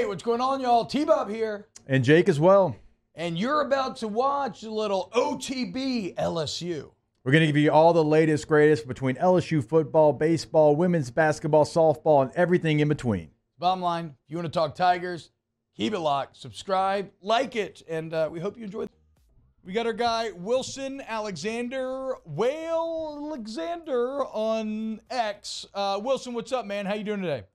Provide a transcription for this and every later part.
Hey, what's going on, y'all? T-Bob here. And Jake as well. And you're about to watch a little OTB LSU. We're going to give you all the latest, greatest between LSU football, baseball, women's basketball, softball, and everything in between. Bottom line, if you want to talk Tigers, keep it locked, subscribe, like it, and we hope you enjoy it. We got our guy, Wilson Alexander, Whale Alexander on X. Wilson, what's up, man? How you doing today?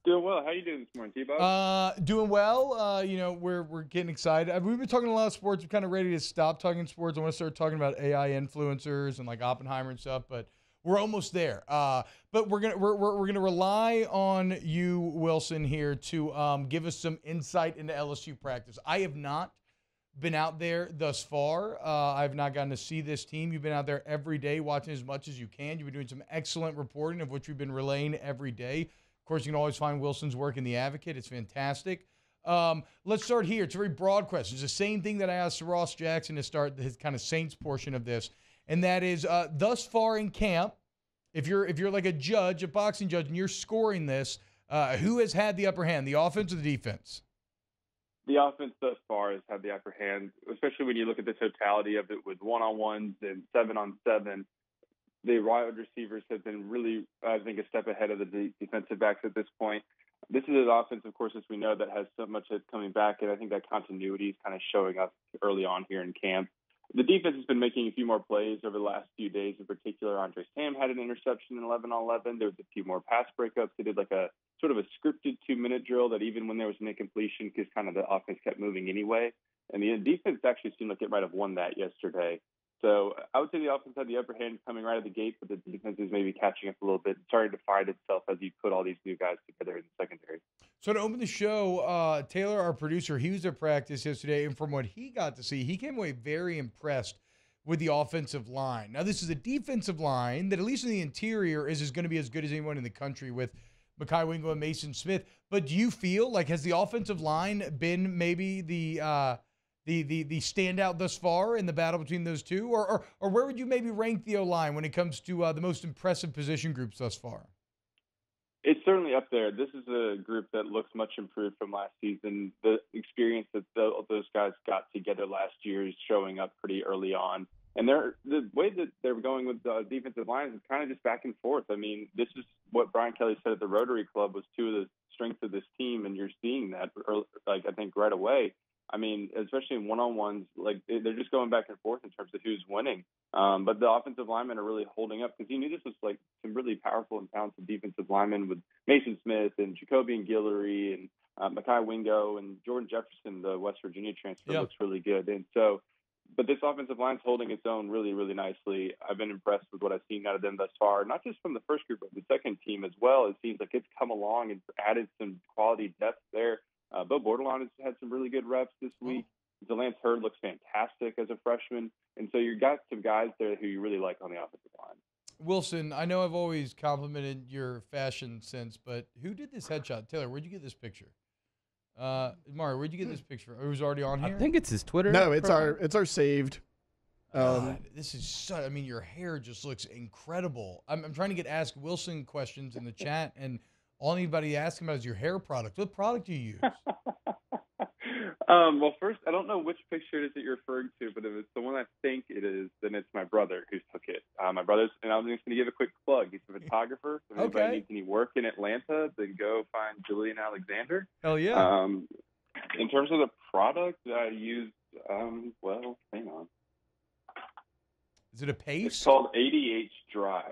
Doing well. How you doing this morning, T-Bob? Doing well. We're getting excited. We've been talking a lot of sports. We're kind of ready to stop talking sports. I want to start talking about AI influencers and like Oppenheimer and stuff, but we're almost there. But we're gonna rely on you, Wilson, here to give us some insight into LSU practice. I have not been out there thus far. I've not gotten to see this team. You've been out there every day watching as much as you can. You've been doing some excellent reporting of which we've been relaying every day. Of course, you can always find Wilson's work in The Advocate. It's fantastic. Let's start here. It's a very broad question. It's the same thing that I asked Ross Jackson to start his kind of Saints portion of this, and that is thus far in camp, if you're like a judge, a boxing judge, and you're scoring this, who has had the upper hand, the offense or the defense? The offense thus far has had the upper hand, especially when you look at the totality of it with one-on-ones and 7-on-7. The wide receivers have been really, I think, a step ahead of the defensive backs at this point. This is an offense, of course, as we know, that has so much that's coming back, and I think that continuity is kind of showing up early on here in camp. The defense has been making a few more plays over the last few days. In particular, Andre Sam had an interception in 11-on-11. There was a few more pass breakups. They did like a sort of a scripted 2-minute drill that even when there was an incompletion, because kind of the offense kept moving anyway. And the defense actually seemed like it might have won that yesterday. So I would say the offense had the upper hand coming right at the gate, but the defense is maybe catching up a little bit, starting to find itself as you put all these new guys together in the secondary. So to open the show, Taylor, our producer, he was at practice yesterday, and from what he got to see, he came away very impressed with the offensive line. Now, this is a defensive line that, at least in the interior, is going to be as good as anyone in the country with Mekhi Wingo and Mason Smith. But do you feel like, has the offensive line been maybe the standout thus far in the battle between those two? Or where would you maybe rank the O-line when it comes to the most impressive position groups thus far? It's certainly up there. This is a group that looks much improved from last season. The experience that those guys got together last year is showing up pretty early on. And the way that they're going with the defensive lines is kind of just back and forth. I mean, this is what Brian Kelly said at the Rotary Club was two of the strengths of this team, and you're seeing that, I think, right away. I mean, especially in one-on-ones, like they're just going back and forth in terms of who's winning. But the offensive linemen are really holding up because you knew this was like some really powerful and talented defensive linemen with Mason Smith and Jacoby and Guillory and Mekhi Wingo and Jordan Jefferson, the West Virginia transfer, looks really good. And so, but this offensive line's holding its own really, really nicely. I've been impressed with what I've seen out of them thus far, not just from the first group, but the second team as well. It seems like it's come along and added some quality depth there. Bo Bordelon has had some really good reps this week. Lance Hurd looks fantastic as a freshman. And so you've got some guys there who you really like on the offensive line. Wilson, I know I've always complimented your fashion sense, but who did this headshot? Taylor, where'd you get this picture? Mario, where'd you get this picture? It was already on here? I think it's his Twitter. No, it's our saved. God, this is so, I mean, your hair just looks incredible. I'm trying to ask Wilson questions in the chat, and all anybody asking about is your hair product. What product do you use? Well, first, I don't know which picture it is that you're referring to, but if it's the one I think it is, then it's my brother who took it. My brother's, and I'm just going to give a quick plug. He's a photographer. If anybody needs any work in Atlanta, then go find Julian Alexander. Hell yeah. In terms of the product that I use, well, hang on. Is it a paste? It's called ADH Dry.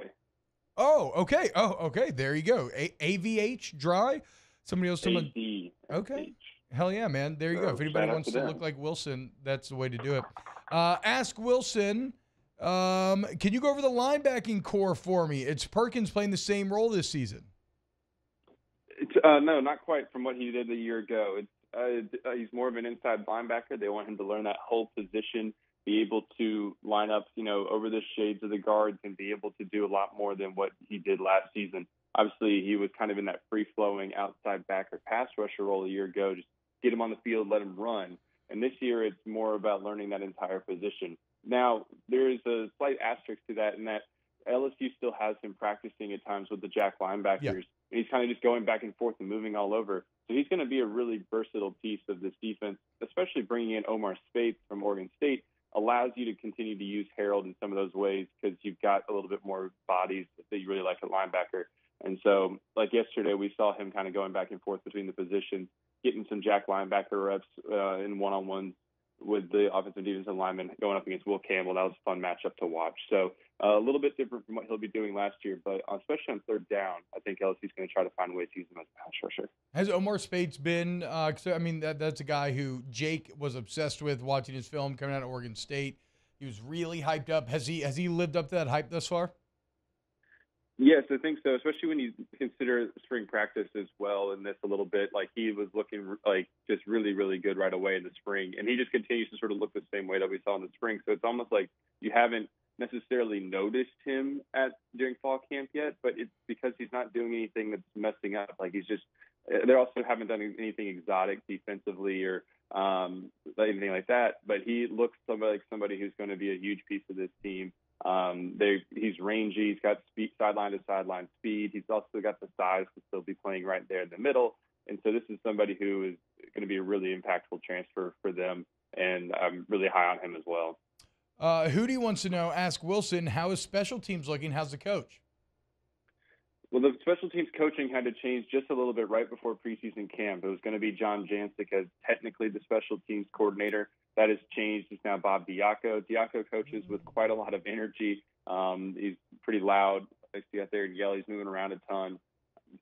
Oh, okay. There you go. AVH Dry? Somebody else told me. Okay. Hell yeah, man. There you go. If anybody wants to look like Wilson, that's the way to do it. Ask Wilson, can you go over the linebacking core for me? It's Perkins playing the same role this season. No, not quite from what he did a year ago. He's more of an inside linebacker. They want him to learn that whole position, be able to line up, over the shades of the guards and be able to do a lot more than what he did last season. Obviously, he was kind of in that free-flowing outside backer pass rusher role a year ago, just get him on the field, let him run. And this year it's more about learning that entire position. Now, there is a slight asterisk to that in that LSU still has him practicing at times with the jack linebackers. Yeah. And he's kind of just going back and forth and moving all over. So he's going to be a really versatile piece of this defense, especially bringing in Omar Speights from Oregon State allows you to continue to use Harold in some of those ways because you've got a little bit more bodies that you really like at linebacker. And so, like yesterday, we saw him kind of going back and forth between the positions, getting some jack linebacker reps in one-on-ones with the offensive defensive lineman going up against Will Campbell. That was a fun matchup to watch. So a little bit different from what he'll be doing last year, but especially on third down, I think LSU's going to try to find ways to use him as a pass rusher. Has Omar Speights been? I mean, that's a guy who Jake was obsessed with watching his film coming out of Oregon State. He was really hyped up. Has he lived up to that hype thus far? Yes, I think so, especially when you consider spring practice as well in this a little bit. Like, he was looking like just really, really good right away in the spring, and he just continues to sort of look the same way that we saw in the spring. So it's almost like you haven't necessarily noticed him during fall camp yet, but it's because he's not doing anything that's messing up. Like, they also haven't done anything exotic defensively or anything like that, but he looks like somebody who's going to be a huge piece of this team. He's rangy. He's got speed, sideline to sideline speed. He's also got the size to still be playing right there in the middle. And so this is somebody who is going to be a really impactful transfer for them, and I'm really high on him as well. Hootie wants to know, ask Wilson, how is special teams looking? How's the coach? Well, the special teams coaching had to change just a little bit right before preseason camp. It was going to be John Jancic as technically the special teams coordinator. That has changed. It's now Bob Diaco. Diaco coaches with quite a lot of energy. He's pretty loud. I see out there and yell. He's moving around a ton.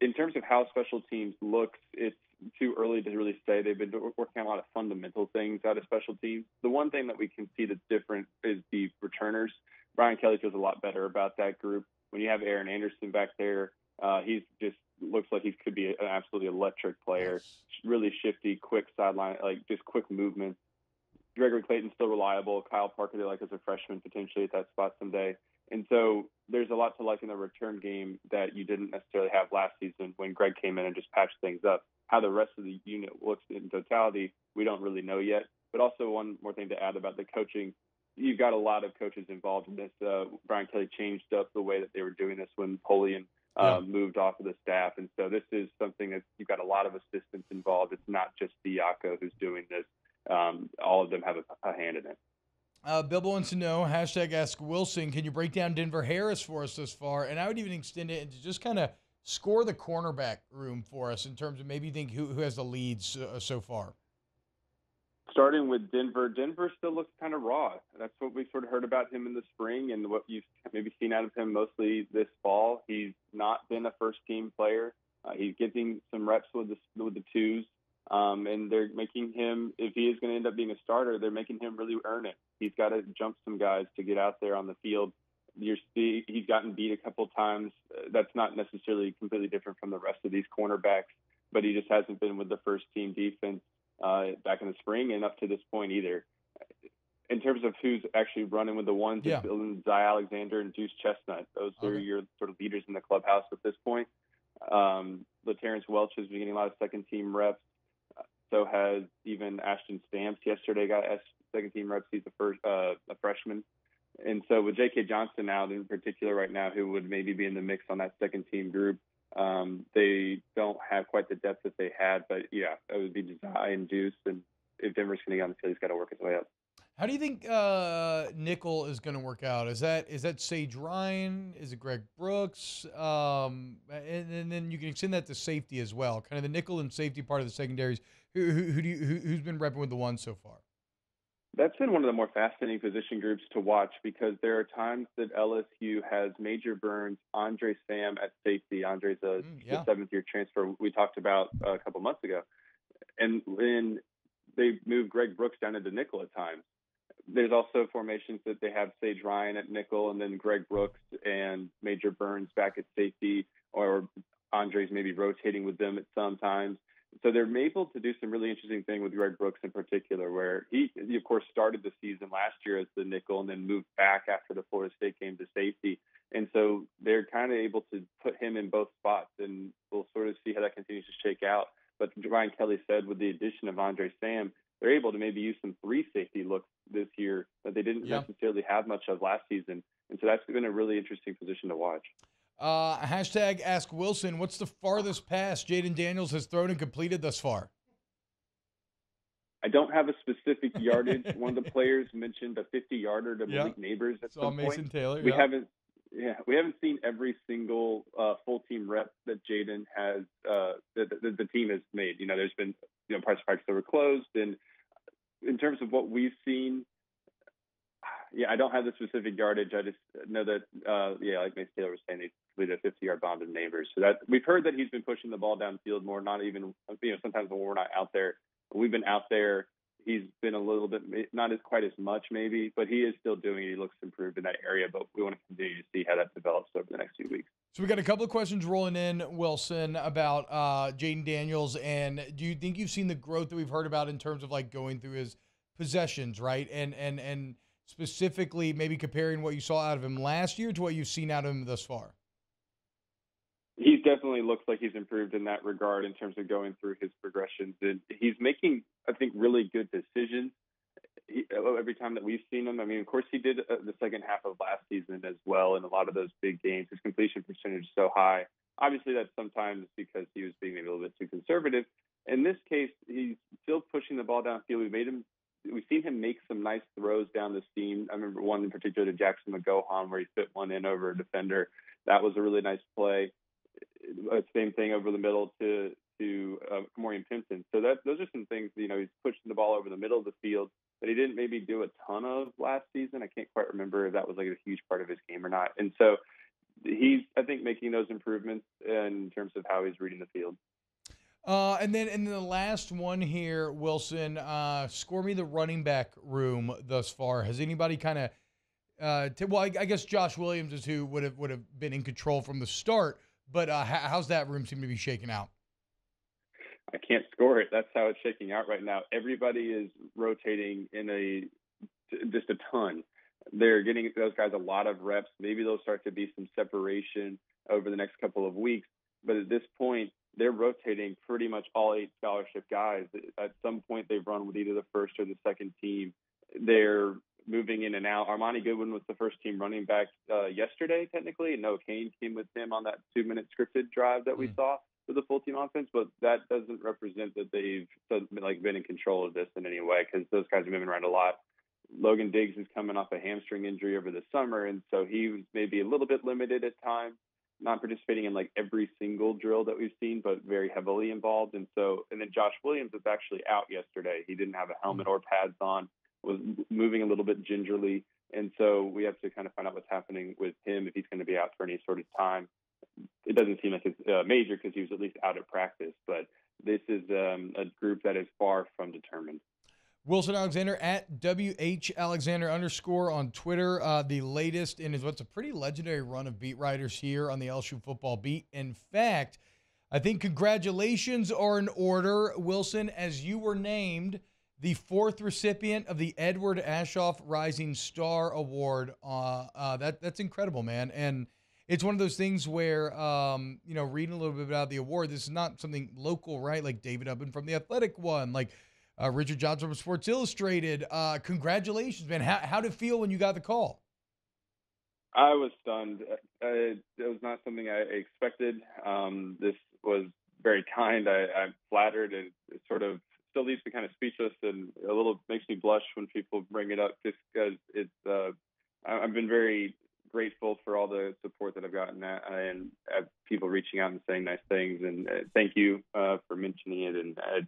In terms of how special teams looks, it's too early to really say. They've been working on a lot of fundamental things out of special teams. The one thing that we can see that's different is the returners. Brian Kelly feels a lot better about that group. When you have Aaron Anderson back there, he's just looks like he could be an absolutely electric player. Really shifty, quick sideline, like just quick movements. Gregory Clayton's still reliable. Kyle Parker, they like as a freshman potentially at that spot someday. And so there's a lot to like in the return game that you didn't necessarily have last season when Greg came in and just patched things up. How the rest of the unit looks in totality, we don't really know yet. But also one more thing to add about the coaching, you've got a lot of coaches involved in this. Brian Kelly changed up the way that they were doing this when Polian moved off of the staff. And so this is something that you've got a lot of assistants involved. It's not just Diaco who's doing this. All of them have a hand in it. Bilbo wants to know, hashtag ask Wilson, can you break down Denver Harris for us thus far? And I would even extend it into just kind of score the cornerback room for us in terms of maybe you think who has the leads so far. Starting with Denver still looks kind of raw. That's what we sort of heard about him in the spring and what you've maybe seen out of him mostly this fall. He's not been a first-team player. He's getting some reps with the twos. And they're making him, if he is going to end up being a starter, they're making him really earn it. He's got to jump some guys to get out there on the field. He's gotten beat a couple times. That's not necessarily completely different from the rest of these cornerbacks, but he just hasn't been with the first-team defense back in the spring and up to this point either. In terms of who's actually running with the ones, it's Zy Alexander and Juice Chestnut. Those are your sort of leaders in the clubhouse at this point. LaTerrence Welch has been getting a lot of second-team reps. So has even Ashton Stamps. Yesterday got second-team reps. He's a freshman. And so with J.K. Johnson out in particular right now, who would maybe be in the mix on that second-team group, they don't have quite the depth that they had. But, yeah, it would be Zy and Juice. And if Denver's going to get on the field, he's got to work his way up. How do you think nickel is going to work out? Is that Sage Ryan? Is it Greg Brooks? And then you can extend that to safety as well. Kind of the nickel and safety part of the secondaries. Who's been repping with the one so far? That's been one of the more fascinating position groups to watch because there are times that LSU has Major Burns, Andre Sam at safety. Andre's the seventh-year transfer we talked about a couple months ago. And when they moved Greg Brooks down into nickel at times. There's also formations that they have Sage Ryan at nickel and then Greg Brooks and Major Burns back at safety, or Andre's maybe rotating with them at some times. So they're able to do some really interesting thing with Greg Brooks in particular, where he of course, started the season last year as the nickel and then moved back after the Florida State game to safety. And so they're kind of able to put him in both spots, and we'll sort of see how that continues to shake out. But Ryan Kelly said with the addition of Andre Sam, they're able to maybe use some three safety looks this year that they didn't necessarily have much of last season. And so that's been a really interesting position to watch. Hashtag Ask Wilson. What's the farthest pass Jaden Daniels has thrown and completed thus far? I don't have a specific yardage. One of the players mentioned a 50-yarder to Malik Neighbors at some Mason point. Taylor. We haven't seen every single full team rep that Jaden has the team has made. There's been parts of practice that were closed, and in terms of what we've seen, I don't have the specific yardage. I just know that like Mason Taylor was saying, they completed a 50-yard bomb to Neighbors. So that we've heard that he's been pushing the ball downfield more. Not even sometimes when we're not out there. We've been out there. He's been a little bit, not as quite as much maybe, but he is still doing it. He looks improved in that area, but we want to continue to see how that develops over the next few weeks. So we got a couple of questions rolling in, Wilson, about Jaden Daniels. And do you think you've seen the growth that we've heard about in terms of like going through his possessions, right? And specifically maybe comparing what you saw out of him last year to what you've seen out of him thus far? He definitely looks like he's improved in that regard in terms of going through his progressions. And he's making, I think, really good decisions every time that we've seen him. I mean, of course, he did the second half of last season as well in a lot of those big games. His completion percentage is so high. Obviously, that's sometimes because he was being maybe a little bit too conservative. In this case, he's still pushing the ball downfield. We've seen him make some nice throws down the seam. I remember one in particular to Jackson McGohan where he fit one in over a defender. That was a really nice play. Same thing over the middle to Kamorian Pimpton. So those are some things, he's pushing the ball over the middle of the field that he didn't maybe do a ton of last season. I can't quite remember if that was like a huge part of his game or not. And so he's, I think, making those improvements in terms of how he's reading the field. And then the last one here, Wilson, score me the running back room thus far. Has anybody kind of I guess Josh Williams is who would have been in control from the start, but how's that room seem to be shaking out? I can't score it. That's how it's shaking out right now. Everybody is rotating just a ton. They're getting those guys a lot of reps. Maybe there'll start to be some separation over the next couple of weeks. But at this point, they're rotating pretty much all 8 scholarship guys. At some point, they've run with either the first or the second team. They're moving in and out. Armani Goodwin was the first team running back yesterday, technically, and Noah Kane came with him on that 2-minute scripted drive that we saw with the full team offense. But that doesn't represent that they've been in control of this in any way, because those guys are moving around a lot. Logan Diggs is coming off a hamstring injury over the summer, and so he was maybe a little bit limited at times, not participating in like every single drill that we've seen, but very heavily involved. And then Josh Williams was actually out yesterday. He didn't have a helmet or pads on, was moving a little bit gingerly. And so we have to kind of find out what's happening with him, if he's going to be out for any sort of time. It doesn't seem like it's major because he was at least out of practice, but this is a group that is far from determined. Wilson Alexander at WH_Alexander_ on Twitter. The latest in what's a pretty legendary run of beat writers here on the LSU football beat. In fact, I think congratulations are in order, Wilson, as you were named the 4th recipient of the Edward Ashoff Rising Star Award. That's incredible, man. And it's one of those things where, reading a little bit about the award, this is not something local, right? Like David Ubben from The Athletic won, like Richard Johnson from Sports Illustrated. Congratulations, man. How did it feel when you got the call? I was stunned. It was not something I expected. This was very kind. I'm flattered, and it sort of still leaves me kind of speechless and a little makes me blush when people bring it up, just because I've been very grateful for all the support that I've gotten and people reaching out and saying nice things. And thank you for mentioning it. And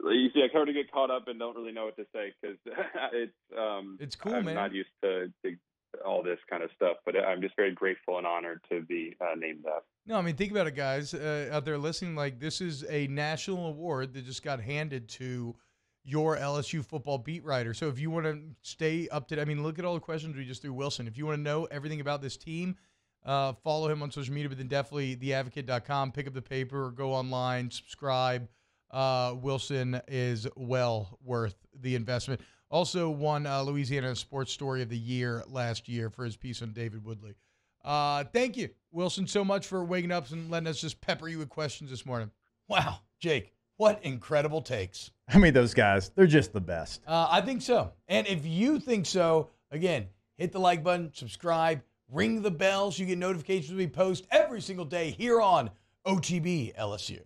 you see, I kind of get caught up and don't really know what to say, because it's cool, I'm man. not used to all this kind of stuff, but I'm just very grateful and honored to be named that. No, I mean, think about it, guys out there listening. Like, this is a national award that just got handed to your LSU football beat writer. So if you want to stay up to, look at all the questions we just threw Wilson. If you want to know everything about this team, follow him on social media, but then definitely theadvocate.com, pick up the paper, or go online, subscribe. Wilson is well worth the investment. Also won Louisiana Sports Story of the Year last year for his piece on David Woodley. Thank you, Wilson, so much for waking up and letting us just pepper you with questions this morning. Wow, Jake, what incredible takes. I mean, those guys, they're just the best. I think so. And if you think so, again, hit the like button, subscribe, Ring the bell so you get notifications when we post every single day here on OTB LSU.